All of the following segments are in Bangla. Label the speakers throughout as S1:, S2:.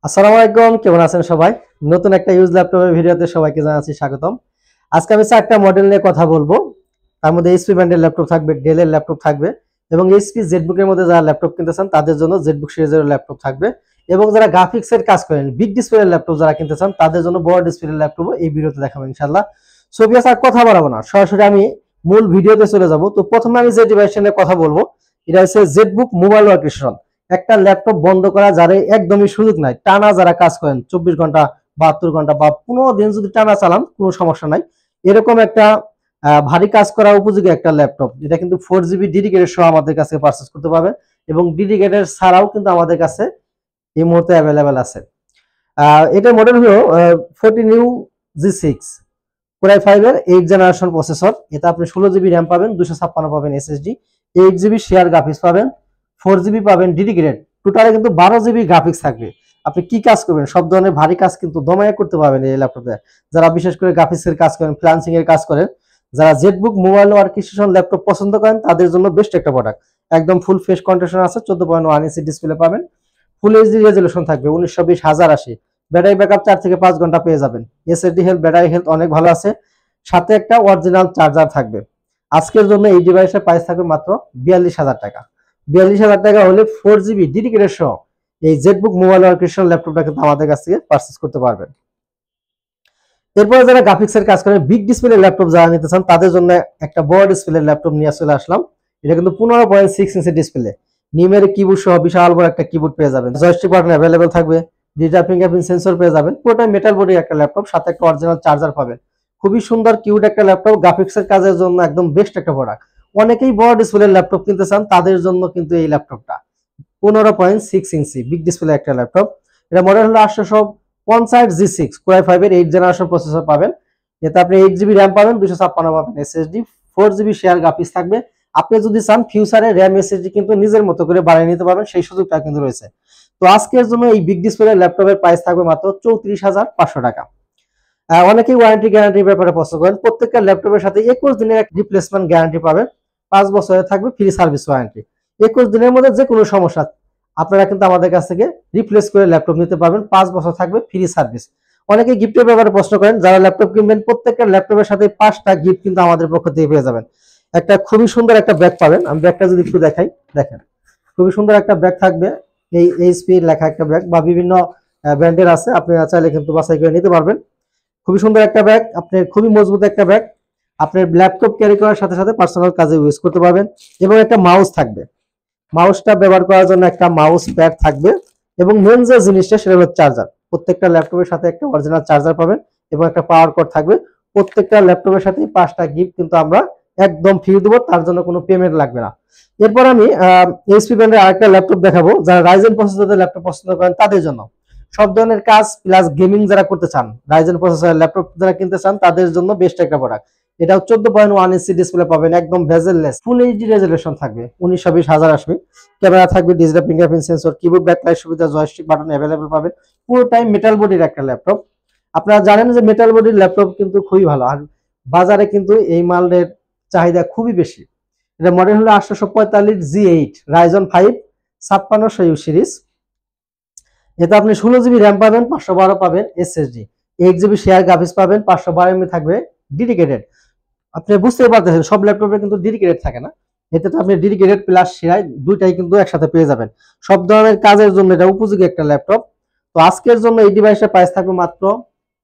S1: আসসালামু আলাইকুম, কেমন আছেন সবাই? নতুন একটা ইউজ ল্যাপটপের ভিডিওতে সবাইকে জানাচ্ছি স্বাগতম। আজকে আমি চারটা মডেল নিয়ে কথা বলবো। তার মধ্যে এইচপি ব্র্যান্ডের ল্যাপটপ থাকবে, ডেলের ল্যাপটপ থাকবে এবং এইচপি জেডবুকের মধ্যে যারা ল্যাপটপ কিনতে চান তাদের জন্য জেডবুক সিরিজের ল্যাপটপ থাকবে এবং যারা গ্রাফিক্সের কাজ করেন, বিগ ডিসপ্লের ল্যাপটপ যারা কিনতে চান তাদের জন্য বড় ডিসপ্লের ল্যাপটপও এই ভিডিওতে দেখাবো ইনশাআল্লাহ। সো ভিউয়ার্স, আর কথা বাড়াবো না, সরাসরি আমি মূল ভিডিওতে চলে যাব। তো প্রথমে আমি যে ডিভাইসটা নিয়ে কথা বলবো এটা হচ্ছে জেডবুক মোবাইল ওয়ার্কস্টেশন। একটা ল্যাপটপ বন্ধ করা যারা একদমই সুযোগ নাই, টানা যারা কাজ করেন 24 ঘন্টা 72 ঘন্টা বা 15 দিন যদি টানা চালান কোনো সমস্যা নাই, এরকম একটা ভারী কাজ করা উপযোগী একটা ল্যাপটপ। এটা কিন্তু 4GB ডেডিকেটেড সহ আমাদের কাছে পারচেজ করতে পারবেন এবং ডেডিকেটেড ছাড়াও কিন্তু আমাদের কাছে এই মুহূর্তে অ্যাভেলেবেল আছে। এটার মডেল হলো 14 Core i5 এর 8 জেনারেশন প্রসেসর। এটা আপনি 16GB র্যাম পাবেন, 256 পাবেন এসএসডি, 8GB শেয়ার গ্রাফিক্স পাবেন, 4GB পাবেন ডেডিকেটেড। টোটালে কিন্তু 12GB গ্রাফিক্স থাকবে। আপনি কি কাজ করবেন, সব ধরনের ভারী কাজ কিন্তু দমায়ে করতে পারবেন এই ল্যাপটপে। যারা বিশেষ করে গ্রাফিক্সের কাজ করেন, ফ্রিল্যান্সিং এর কাজ করেন, যারা জেডবুক মোবাইল ওয়ার্কস্টেশন ল্যাপটপ পছন্দ করেন তাদের জন্য বেস্ট একটা প্রোডাক্ট। একদম ফুল ফেস কন্ডিশন আছে, 14.1 ইঞ্চি ডিসপ্লে পাবেন, ফুল এইচডি রেজলিউশন থাকবে, 1920 1080। ব্যাটারি ব্যাকআপ 4 থেকে 5 ঘন্টা পেয়ে যাবেন। এসএসডি হেলথ, ব্যাটারি হেলথ অনেক ভালো আছে, সাথে একটা অরিজিনাল চার্জার থাকবে। আজকের জন্য এই ডিভাইসের প্রাইস থাকবে মাত্র 42,000 টাকা। 42,000 টাকা হলে 4GB ডেডিকেটেড সহ এই জেডবুক মোবাইল ওয়ার্কস্টেশন ল্যাপটপটা কিন্তু আমাদের কাছ থেকে পারচেজ করতে পারবেন। এরপরে যারা গ্রাফিক্সের কাজ করে, বিগ ডিসপ্লে ল্যাপটপ যারা নিতে চান তাদের জন্য একটা বড় ডিসপ্লে ল্যাপটপ নিয়ে চলে আসলাম। এটা কিন্তু 15.6 ইঞ্চি ডিসপ্লে, নিউমেরিক কিবোর্ড সহ বিশাল বড় একটা কিবোর্ড পেয়ে যাবেন, জয়স্টিক বাটন অ্যাভেলেবেল থাকবে, ডিজিটাল ফিঙ্গারপ্রিন্ট সেন্সর পেয়ে যাবেন, পুরোটাই মেটাল বডি একটা ল্যাপটপ, সাথে একটা অরিজিনাল চার্জার পাবেন। খুবই সুন্দর কিউট একটা ল্যাপটপ, গ্রাফিক্সের কাজের জন্য একদম বেস্ট একটা প্রোডাক্ট। অনেকেই বড় ডিসপ্লে ল্যাপটপ কিনতে চান, তাদের জন্য কিন্তু এই ল্যাপটপটা 15.6 ইঞ্চি বিগ ডিসপ্লে একটা ল্যাপটপ। এটা মডেল হলো 850G6 Core i5 এর 8 জেনারেশন প্রসেসর পাবেন। এতে আপনি 8GB র্যাম পাবেন, 256 পাবেন এসএসডি, 4GB শেয়ার গ্রাফিক্স থাকবে। আপনি যদি চান ফিউচারে র্যাম এসএসডি কিন্তু নিজের মতো করে বাড়িয়ে নিতে পারবেন, সেই সুযোগটা কিন্তু রয়েছে। তো আজকের জন্য এই বিগ ডিসপ্লে ল্যাপটপের প্রাইস থাকবে মাত্র 34,500 টাকা। অনেকেই ওয়ারেন্টি গ্যারান্টির ব্যাপারে পছন্দ করেন। প্রত্যেকটা ল্যাপটপের সাথে 21 দিনের একটা রিপ্লেসমেন্ট গ্যারান্টি পাবেন, 5 বছরের থাকবে ফ্রি সার্ভিস ওয়ারেন্টি। 21 দিনের মধ্যে যে কোনো সমস্যা আপনারা কিন্তু আমাদের কাছ থেকে রিপ্লেস করে ল্যাপটপ নিতে পারবেন, 5 বছর থাকবে ফ্রি সার্ভিস। অনেকে গিফটের ব্যাপারে প্রশ্ন করেন, যারা ল্যাপটপ কিনবেন প্রত্যেকটা ল্যাপটপের সাথে 5টা গিফট কিন্তু আমাদের পক্ষ থেকে পেয়ে যাবেন। একটা খুবই সুন্দর একটা ব্যাগ পাবেন, আমি ব্যাগটা যদি একটু দেখাই, দেখেন খুবই সুন্দর একটা ব্যাগ থাকবে। এই এইচপি লেখা একটা ব্যাগ বা বিভিন্ন ব্র্যান্ডের আছে, আপনারা চাইলে কিন্তু বাছাই করে নিতে পারবেন। খুবই সুন্দর একটা ব্যাগ, আপনার খুবই মজবুত একটা ব্যাগ, আপনার ল্যাপটপ ক্যারি করার সাথে সাথে পার্সোনাল কাজে ইউজ করতে পারবেন। এবং একটা মাউস থাকবে, মাউসটা ব্যবহার করার জন্য একটা মাউস প্যাড থাকবে এবং মেন যে জিনিসটা সেটা হলো চার্জার। প্রত্যেকটা ল্যাপটপের সাথে একটা অরিজিনাল চার্জার পাবেন এবং একটা পাওয়ার কর্ড থাকবে। প্রত্যেকটা ল্যাপটপের সাথে 5টা গিফট কিন্তু আমরা একদম ফ্রি দেবো, তার জন্য কোনো পেমেন্ট লাগবে না। এরপর আমি এইচপি ব্র্যান্ডের আরেকটা ল্যাপটপ দেখাবো, যারা রাইজেন প্রসেসরের ল্যাপটপ পছন্দ করেন তাদের জন্য। সব ধরনের কাজ প্লাস গেমিং যারা করতে চান, রাইজেন প্রসেসরের ল্যাপটপ যারা কিনতে চান তাদের জন্য বেস্ট একটা প্রোডাক্ট। এটাও 14.1 ইঞ্চি ডিসপ্লে পাবেন, একদম ভেজেললেস, ফুল এইচডি রেজলিউশন থাকবে, 1920 1080। ক্যামেরা থাকবে, digital fingerprint sensor, keyboard backlight সুবিধা, জয়স্টিক বাটন অ্যাভেলেবল পাবেন। পুরোটাই মেটাল বডির একটা ল্যাপটপ। আপনারা জানেন যে মেটাল বডির ল্যাপটপ কিন্তু খুবই ভালো, আর বাজারে কিন্তু এই মালের চাহিদা খুবই বেশি। এটা মডেল হলো 845G8 রাইজন 5 5600 সিরিজ। এতে আপনি 16GB র্যাম পাবেন, 512 পাবেন এসএসডি, 8GB শেয়ার গ্রাফিক্স পাবেন, 512 MB থাকবে ডেডিকেটেড। আপনি বুঝতে পারতেছেন সব ল্যাপটপে কিন্তু ডেডিকেটেড থাকে না, এতে তো আপনি ডেডিকেটেড প্লাস শেয়ার দুইটাই কিন্তু একসাথে পেয়ে যাবেন। সব ধরনের কাজের জন্য এটা উপযোগী একটা ল্যাপটপ। তো আজকের জন্য এই ডিভাইসের প্রাইস থাকবে মাত্র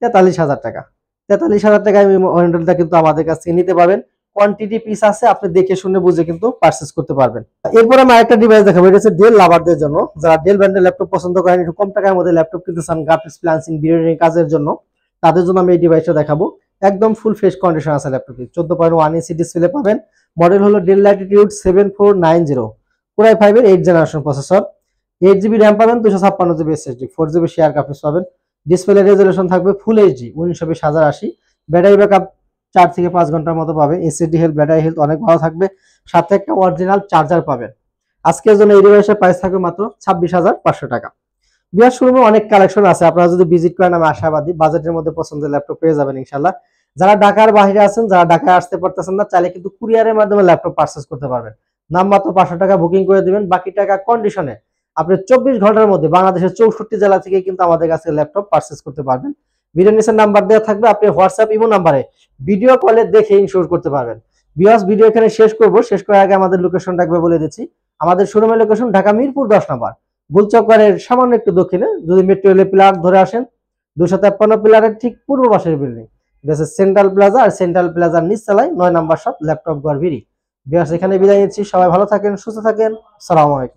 S1: 43,000 টাকা। 43,000 টাকায় এই মডেলটা কিন্তু আমাদের কাছ থেকে নিতে পারবেন। কোয়ান্টিটি পিস আছে, আপনি দেখে শুনে বুঝে কিন্তু পারচেজ করতে পারবেন। এরপর আমি আরেকটা ডিভাইস দেখাবো, এটা হচ্ছে ডেল লাভারদের জন্য। যারা ডেল ব্র্যান্ডের ল্যাপটপ পছন্দ করেন, একটু কম টাকার মধ্যে ল্যাপটপ কিনতে চান গ্রাফিক্স ফ্রিল্যান্সিং ভিডিও কাজের জন্য, তাদের জন্য আমি এই ডিভাইসটা দেখাবো। একদম ফুল ফ্রেশ কন্ডিশন আছে ল্যাপটপটি, 14.1 ইঞ্চি ডিসপ্লে পাবেন। মডেল হলো ডেল ল্যাটিটিউড 7490 Core i5 এর 8 জেনারেশন প্রসেসর, 8GB র্যাম পাবেন, 256GB SSD, 4GB share graphics পাবেন। ডিসপ্লে রেজলিউশন থাকবে ফুল এইচডি, 1920 1080। ব্যাটারি ব্যাকআপ 4 থেকে 5 ঘন্টার মতো পাবেন। এসএসডি হেলথ, ব্যাটারি হেলথ অনেক ভালো থাকবে, সাথে একটা অরিজিনাল চার্জার পাবেন। আজকের জন্য এই ডিভাইসের প্রাইস থাকবে মাত্র 26,500 টাকা। বিয়ার শোরুমে অনেক কালেকশন আছে, আপনারা যদি ভিজিট করেন আমি আশাবাদী বাজেটের মধ্যে পছন্দের ল্যাপটপ পেয়ে যাবেন ইনশাল্লাহ। যারা ঢাকার বাইরে আছেন, যারা ঢাকায় আসতে পারতেছেন না, চাইলে কিন্তু কুরিয়ারের মাধ্যমে ল্যাপটপ পারচেজ করতে পারবেন। নাম মাত্র 500 টাকা বুকিং করে দিবেন, বাকি টাকা কন্ডিশনে আপনি 24 ঘন্টার মধ্যে বাংলাদেশের 64 জেলা থেকে কিন্তু আমাদের কাছে ল্যাপটপ পারচেজ করতে পারবেন। ভিডিও নিচের নাম্বার দেওয়া থাকবে, আপনি হোয়াটসঅ্যাপ ইমো নাম্বারে ভিডিও কলে দেখে ইনশিওর করতে পারবেন। ভিউয়ার্স, ভিডিও এখানে শেষ করব। শেষ করার আগে আমাদের লোকেশনটা একবার বলে দিচ্ছি। আমাদের শোরুমের লোকেশন ঢাকা মিরপুর 10 নম্বর, গোলচক্করের সামান্য একটু দক্ষিণে। যদি মেট্রো রেল পিলার ধরে আসেন, 253 পিলারের ঠিক পূর্ব পাশের বিল্ডিং, এটা হচ্ছে সেন্ট্রাল প্লাজা। আর সেন্ট্রাল প্লাজার নিচ তলায় 9 নম্বর শপ ল্যাপটপ গড়বিড়ি। ভিউয়ার্স, এখানে বিদায় নিচ্ছি। সবাই ভালো থাকেন, সুস্থ থাকেন। আসসালামু আলাইকুম।